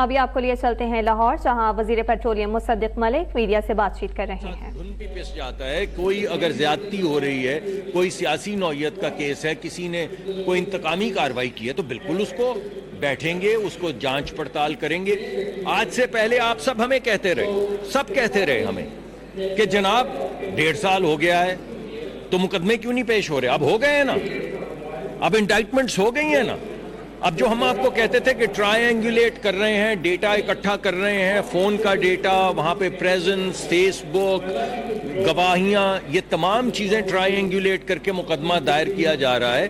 ابھی آپ کو لیے چلتے ہیں لاہور، جہاں وزیر پیٹرولیم مصدق ملک میڈیا سے بات چیت کر رہے ہیں۔ دھن بھی پس جاتا ہے، کوئی اگر زیادتی ہو رہی ہے، کوئی سیاسی نوعیت کا کیس ہے، کسی نے کوئی انتقامی کارروائی کی ہے تو بالکل اس کو بیٹھیں گے، اس کو جانچ پڑتال کریں گے۔ آج سے پہلے آپ سب ہمیں کہتے رہے ہمیں کہ جناب 1.5 سال ہو گیا ہے تو مقدمے کیوں نہیں پیش ہو رہے؟ اب ہو گئے ہیں نا، اب انڈائٹمنٹس ہو گئی ہیں نا۔ اب جو ہم آپ کو کہتے تھے کہ ٹرائنگولیٹ کر رہے ہیں، ڈیٹا اکٹھا کر رہے ہیں، فون کا ڈیٹا، وہاں پہ پریزنس، فیس بک، گواہیاں، یہ تمام چیزیں ٹرائنگولیٹ کر کے مقدمہ دائر کیا جا رہا ہے،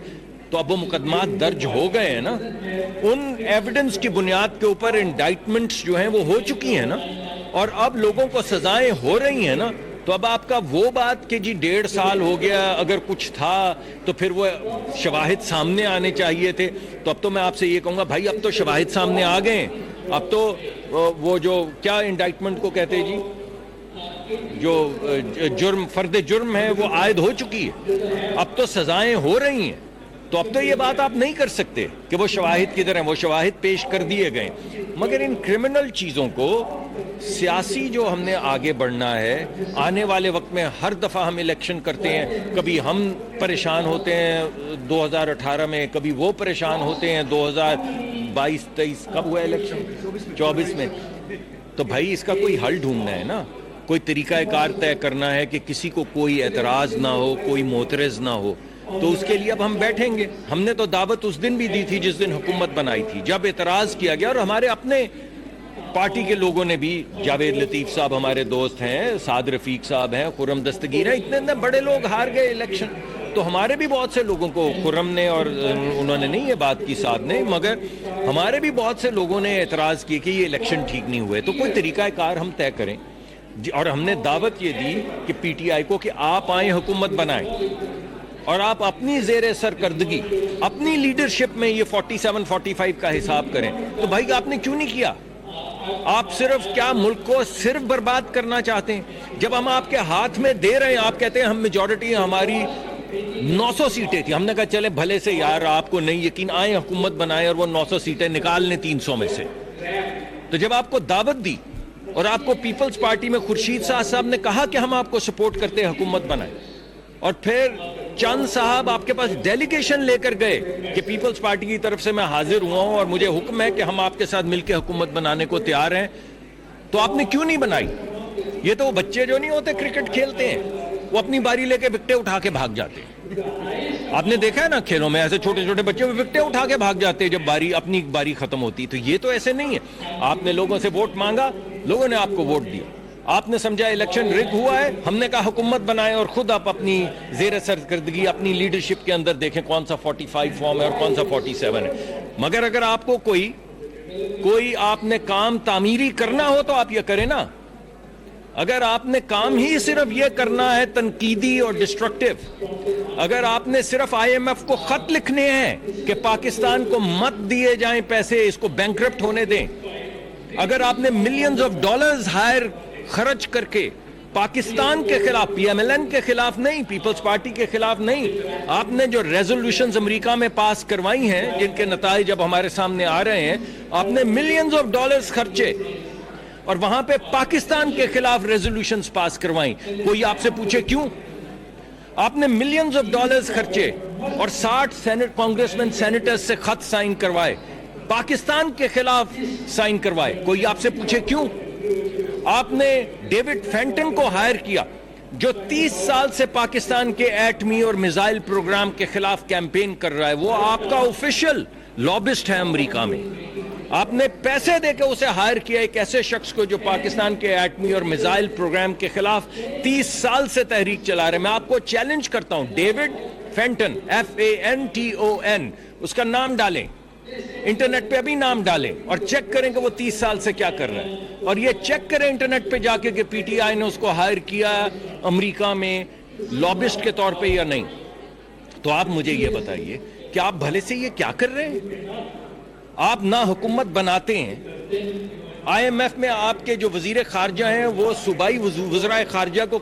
تو اب وہ مقدمات درج ہو گئے ہیں نا، ان ایویڈنس کی بنیاد کے اوپر انڈائٹمنٹس جو ہیں وہ ہو چکی ہیں نا، اور اب لوگوں کو سزائیں ہو رہی ہیں نا۔ تو اب آپ کا وہ بات کہ جی 1.5 سال ہو گیا، اگر کچھ تھا تو پھر وہ شواہد سامنے آنے چاہیے تھے، تو اب تو میں آپ سے یہ کہوں گا بھائی اب تو شواہد سامنے آ گئے ہیں، اب تو وہ جو کیا انڈائٹمنٹ کو کہتے ہیں جی، جو جرم فرد جرم ہے وہ عائد ہو چکی ہے، اب تو سزائیں ہو رہی ہیں، تو اب تو یہ بات آپ نہیں کر سکتے کہ وہ شواہد کی طرح وہ شواہد پیش کر دیے گئے۔ مگر ان کرمنل چیزوں کو سیاسی جو ہم نے آگے بڑھنا ہے، آنے والے وقت میں ہر دفعہ ہم الیکشن کرتے ہیں، کبھی ہم پریشان ہوتے ہیں 2018 میں، کبھی وہ پریشان ہوتے ہیں 2022-23 کب ہوا الیکشن؟ 24 میں۔ تو بھائی اس کا کوئی حل ڈھونڈنا ہے نا، کوئی طریقہ کار طے کرنا ہے کہ کسی کو کوئی اعتراض نہ ہو، کوئی معترض نہ ہو، تو اس کے لیے اب ہم بیٹھیں گے۔ ہم نے تو دعوت اس دن بھی دی تھی جس دن حکومت بنائی تھی، جب اعتراض کیا گیا، اور ہمارے اپنے پارٹی کے لوگوں نے بھی، جاوید لطیف صاحب ہمارے دوست ہیں، سعد رفیق صاحب ہیں، خرم دستگیر ہیں، اتنے بڑے لوگ ہار گئے الیکشن، تو ہمارے بھی بہت سے لوگوں کو، خرم نے اور انہوں نے نہیں یہ بات کی سعد نے، مگر ہمارے بھی بہت سے لوگوں نے اعتراض کیے کہ یہ الیکشن ٹھیک نہیں ہوئے، تو کوئی طریقہ کار ہم طے کریں۔ اور ہم نے دعوت یہ دی کہ پی ٹی آئی کو کہ آپ آئیں، حکومت بنائیں، اور آپ اپنی زیر سرکردگی، اپنی لیڈرشپ میں یہ 47-45 کا حساب کریں۔ تو بھائی آپ نے کیوں نہیں کیا؟ آپ صرف کیا ملک کو صرف برباد کرنا چاہتے ہیں؟ جب ہم آپ کے ہاتھ میں دے رہے ہیں، آپ کہتے ہیں ہم میجورٹی، ہماری 900 سیٹیں تھیں، ہم نے کہا چلے بھلے سے یار آپ کو نہیں یقین، آئیں حکومت بنائیں اور وہ 900 سیٹیں نکال لیں 300 میں سے۔ تو جب آپ کو دعوت دی اور آپ کو پیپلز پارٹی میں خورشید صاحب نے کہا کہ ہم آپ کو سپورٹ کرتے ہیں، حکومت بنائیں، اور پھر چند صاحب آپ کے پاس ڈیلیگیشن لے کر گئے کہ پیپلز پارٹی کی طرف سے میں حاضر ہوا ہوں اور مجھے حکم ہے کہ ہم آپ کے ساتھ مل کے حکومت بنانے کو تیار ہیں، تو آپ نے کیوں نہیں بنائی؟ یہ تو وہ بچے جو نہیں ہوتے کرکٹ کھیلتے ہیں، وہ اپنی باری لے کے وکٹیں اٹھا کے بھاگ جاتے ہیں۔ آپ نے دیکھا ہے نا کھیلوں میں، ایسے چھوٹے چھوٹے بچے وکٹیں اٹھا کے بھاگ جاتے ہیں جب اپنی باری ختم ہوتی۔ تو یہ تو ایسے نہیں ہے، آپ نے لوگوں سے ووٹ مانگا، لوگوں نے آپ کو ووٹ دیا، آپ نے سمجھا الیکشن رگ ہوا ہے، ہم نے کہا حکومت بنائیں، اور خود آپ اپنی زیر سرکردگی اپنی لیڈرشپ کے اندر دیکھیں کون سا 45 فارم ہے اور کون سا 47 ہے۔ مگر اگر آپ کو کوئی آپ نے کام تعمیری کرنا ہو تو آپ یہ کریں نا۔ اگر آپ نے کام ہی صرف یہ کرنا ہے تنقیدی اور ڈسٹرکٹیو، اگر آپ نے صرف IMF کو خط لکھنے ہیں کہ پاکستان کو مت دیے جائیں پیسے، اس کو بینکرپٹ ہونے دیں، اگر آپ نے ملینز آف ڈالرز خرچ کر کے پاکستان کے خلاف، PMLN کے خلاف نہیں، پیپلز پارٹی کے خلاف نہیں، آپ نے جو ریزولوشنز امریکہ میں پاس کروائی ہیں جن کے نتائج اب ہمارے سامنے آ رہے ہیں، آپ نے ملینز آف ڈالرز خرچے اور وہاں پہ پاکستان کے خلاف ریزولوشنز پاس کروائیں، کوئی آپ سے پوچھے کیوں؟ آپ نے ملینز آف ڈالرز خرچے اور 60 کانگریسمین سینیٹرز سے خط سائن کروائے، پاکستان کے خلاف سائن کروائے، کوئی آپ سے پوچھے کیوں؟ آپ نے ڈیوڈ فینٹن کو ہائر کیا جو 30 سال سے پاکستان کے ایٹمی اور میزائل پروگرام کے خلاف کیمپین کر رہا ہے، وہ آپ کا آفیشل لابسٹ ہے امریکہ میں، آپ نے پیسے دے کے اسے ہائر کیا، ایک ایسے شخص کو جو پاکستان کے ایٹمی اور میزائل پروگرام کے خلاف 30 سال سے تحریک چلا رہے ہیں۔ میں آپ کو چیلنج کرتا ہوں، ڈیوڈ فینٹن، FANTON، اس کا نام ڈالیں، انٹرنیٹ پہ ابھی نام ڈالیں اور چیک کریں کہ وہ 30 سال سے کیا کر رہا ہے، اور یہ چیک کریں انٹرنیٹ پہ جا کے کہ PTI نے اس کو ہائر کیا امریکہ میں لابسٹ کے طور پہ یا نہیں۔ تو آپ مجھے یہ بتائیے کہ آپ بھلے سے یہ کیا کر رہے ہیں؟ آپ نہ حکومت بناتے ہیں، IMF میں آپ کے جو وزیر خارجہ ہیں وہ صوبائی وزرائے خارجہ کو،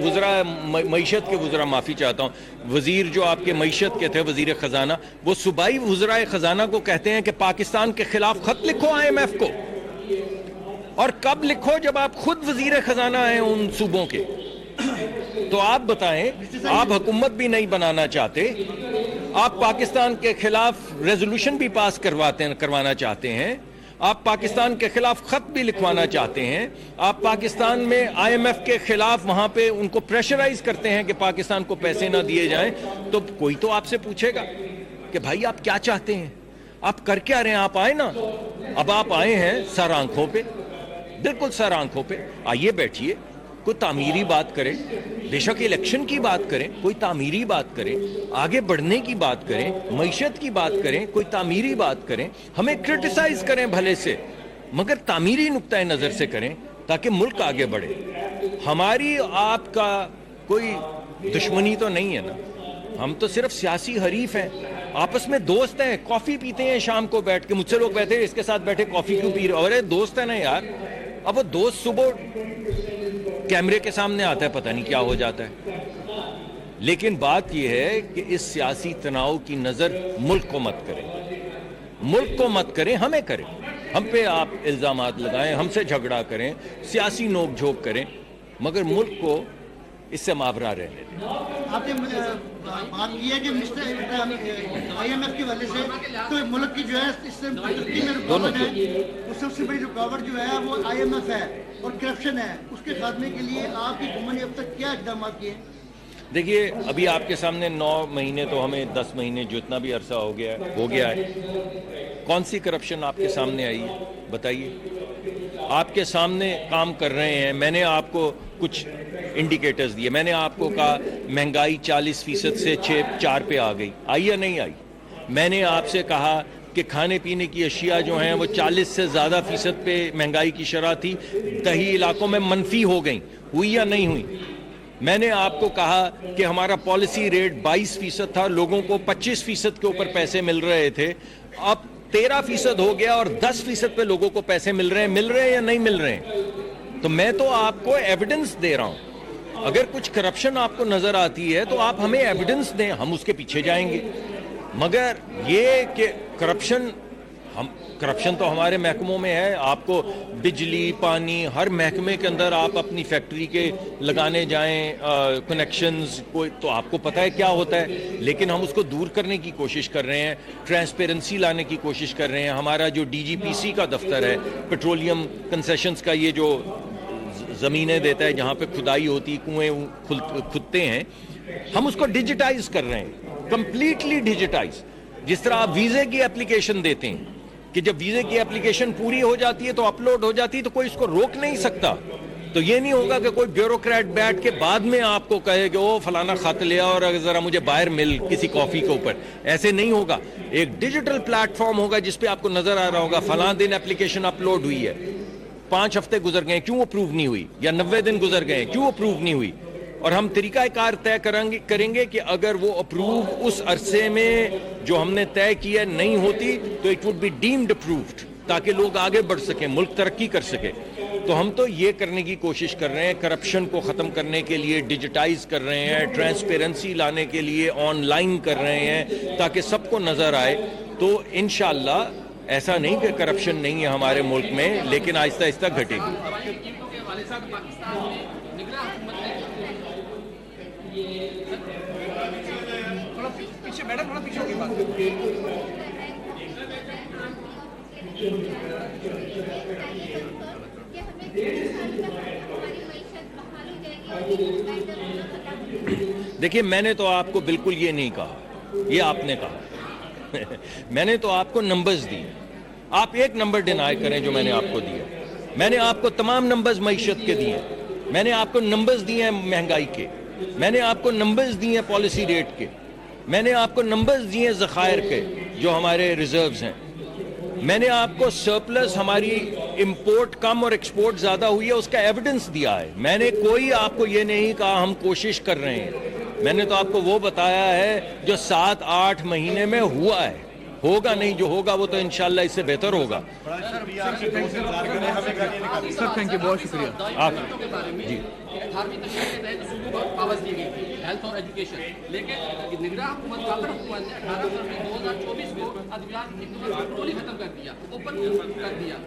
وزراء معیشت کے وزراء، معافی چاہتا ہوں، وزیر جو آپ کے معیشت کے تھے وزیر خزانہ، وہ صوبائی وزرائے خزانہ کو کہتے ہیں کہ پاکستان کے خلاف خط لکھو IMF کو، اور کب لکھو جب آپ خود وزیر خزانہ ہیں ان صوبوں کے. تو آپ بتائیں, آپ حکومت بھی نہیں بنانا چاہتے, آپ پاکستان کے خلاف ریزولوشن بھی پاس کروانا چاہتے ہیں, آپ پاکستان کے خلاف خط بھی لکھوانا چاہتے ہیں, آپ پاکستان میں IMF کے خلاف وہاں پہ ان کو پریشرائز کرتے ہیں کہ پاکستان کو پیسے نہ دیے جائیں, تو کوئی تو آپ سے پوچھے گا کہ بھائی آپ کیا چاہتے ہیں, آپ کر کیا رہے ہیں, آپ آئے نا. اب آپ آئے ہیں سر آنکھوں پہ, بالکل سر آنکھوں پہ, آئیے بیٹھیے, کوئی تعمیری بات کریں, بے شک الیکشن کی بات کریں, کوئی تعمیری بات کریں, آگے بڑھنے کی بات کریں, معیشت کی بات کریں, کوئی تعمیری بات کریں, ہمیں کرٹیسائز کریں بھلے سے, مگر تعمیری نقطۂ نظر سے کریں تاکہ ملک آگے بڑھے. ہماری آپ کا کوئی دشمنی تو نہیں ہے نا, ہم تو صرف سیاسی حریف ہیں, آپس میں دوست ہیں, کافی پیتے ہیں شام کو بیٹھ کے. مجھ سے لوگ بیٹھے اس کے ساتھ بیٹھے کافی کیوں پی رہے, اور دوست ہے نا یار. اب وہ دوست صبح کیمرے کے سامنے آتا ہے, پتہ نہیں کیا ہو جاتا ہے. لیکن بات یہ ہے کہ اس سیاسی تناؤ کی نظر ملک کو مت کریں, ملک کو مت کریں, ہمیں کریں. ہم پہ آپ الزامات لگائیں, ہم سے جھگڑا کریں, سیاسی نوک جھوک کریں, مگر ملک کو اس سے ماورا رہنے دیں. آپ نے بات کی ہے کہ IMF کی وجہ سے تو ملک کی جو ہے اس سے ترقی میں رکاوٹ ہے, اور سب سے بڑی رکاوٹ جو ہے وہ IMF ہے اور کرپشن ہے. اس کے خاتمے کے لیے آپ کی حکومت نے اب تک کیا اقدامات کیے ہیں؟ دیکھیے, ابھی آپ کے سامنے 9 مہینے تو ہمیں 10 مہینے جو اتنا بھی عرصہ ہو گیا ہے, کون سی کرپشن آپ کے سامنے آئی ہے بتائیے. آپ کے سامنے کام کر رہے ہیں. میں نے آپ کو کچھ انڈیکیٹرز دیے, میں نے آپ کو کہا مہنگائی 40% سے 4 پہ آ گئی, آئی یا نہیں آئی. میں نے آپ سے کہا کہ کھانے پینے کی اشیاء جو ہیں وہ 40 سے زیادہ فیصد پہ مہنگائی کی شرح تھی, دیہی علاقوں میں منفی ہو گئیں, ہوئی یا نہیں ہوئی. میں نے آپ کو کہا کہ ہمارا پالیسی ریٹ 22% تھا, لوگوں کو 25% کے اوپر پیسے مل رہے تھے, اب 13% ہو گیا اور 10% پہ لوگوں کو پیسے مل رہے ہیں یا نہیں مل رہے ہیں. تو میں تو آپ کو ایویڈنس دے رہا ہوں. اگر کچھ کرپشن آپ کو نظر آتی ہے تو آپ ہمیں ایویڈنس دیں, ہم اس کے پیچھے جائیں گے. مگر یہ کہ کرپشن تو ہمارے محکموں میں ہے. آپ کو بجلی, پانی, ہر محکمے کے اندر آپ اپنی فیکٹری کے لگانے جائیں کنیکشنز, کوئی تو آپ کو پتہ ہے کیا ہوتا ہے. لیکن ہم اس کو دور کرنے کی کوشش کر رہے ہیں, ٹرانسپیرنسی لانے کی کوشش کر رہے ہیں. ہمارا جو DGPC کا دفتر ہے, پیٹرولیم کنسیشنز کا, یہ جو زمینیں دیتا ہے جہاں پہ کھدائی ہوتی, کنویں کھدتے ہیں, ہم اس کو ڈیجیٹائز کر رہے ہیں, کمپلیٹلی ڈیجیٹائز. جس طرح آپ ویزے کی اپلیکیشن دیتے ہیں کہ جب ویزے کی اپلیکیشن پوری ہو جاتی ہے تو اپلوڈ ہو جاتی ہے, تو کوئی اس کو روک نہیں سکتا. تو یہ نہیں ہوگا کہ کوئی بیوروکریٹ بیٹھ کے بعد میں آپ کو کہے کہ وہ فلانا خط لیا اور ذرا مجھے باہر مل کسی کافی کے اوپر. ایسے نہیں ہوگا. ایک ڈیجیٹل پلیٹ فارم ہوگا جس پہ آپ کو نظر آ رہا ہوگا فلاں دن اپلیکیشن اپلوڈ ہوئی ہے, 5 ہفتے گزر گئے کیوں اپروو نہیں ہوئی, یا 90 دن گزر گئے کیوں اپروو نہیں ہوئی. اور ہم طریقہ کار طے کریں گے کہ اگر وہ اپروو اس عرصے میں جو ہم نے طے کیا نہیں ہوتی تو it would be deemed approved, تاکہ لوگ آگے بڑھ سکیں, ملک ترقی کر سکے. تو ہم تو یہ کرنے کی کوشش کر رہے ہیں, کرپشن کو ختم کرنے کے لیے ڈیجیٹائز کر رہے ہیں, ٹرانسپیرنسی لانے کے لیے آن لائن کر رہے ہیں تاکہ سب کو نظر آئے. تو انشاءاللہ ایسا نہیں کہ کرپشن نہیں ہے ہمارے ملک میں, لیکن آہستہ آہستہ گھٹے گی. دیکھیے, میں نے تو آپ کو بالکل یہ نہیں کہا, یہ آپ نے کہا. میں نے تو آپ کو نمبرز دیے, آپ ایک نمبر ڈینائی کریں جو میں نے آپ کو دیا. میں نے آپ کو تمام نمبرز معیشت کے دیے, میں نے آپ کو نمبرز دیے ہیں مہنگائی کے, میں نے آپ کو نمبرز دیے ہیں پالیسی ریٹ کے, میں نے آپ کو نمبرز دیے ہیں ذخائر کے جو ہمارے ریزروز ہیں, میں نے آپ کو سرپلس ہماری امپورٹ کم اور ایکسپورٹ زیادہ ہوئی ہے اس کا ایویڈنس دیا ہے. میں نے کوئی آپ کو یہ نہیں کہا ہم کوشش کر رہے ہیں, میں نے تو آپ کو وہ بتایا ہے جو 7-8 مہینے میں ہوا ہے. ہوگا نہیں, جو ہوگا وہ تو انشاءاللہ اس سے بہتر ہوگا. سر تھینک یو, بہت شکریہ. آپ جی 18ویں تشریح کے تحت صوبوں کو پاورز دی گئی تھی, ہیلتھ اور ایجوکیشن, لیکن نگراں حکومت کابر حکومت نے 18 فروری 2024 کو ادویات کی کنٹرول ہی ختم کر دیا, اوپن کر دیا.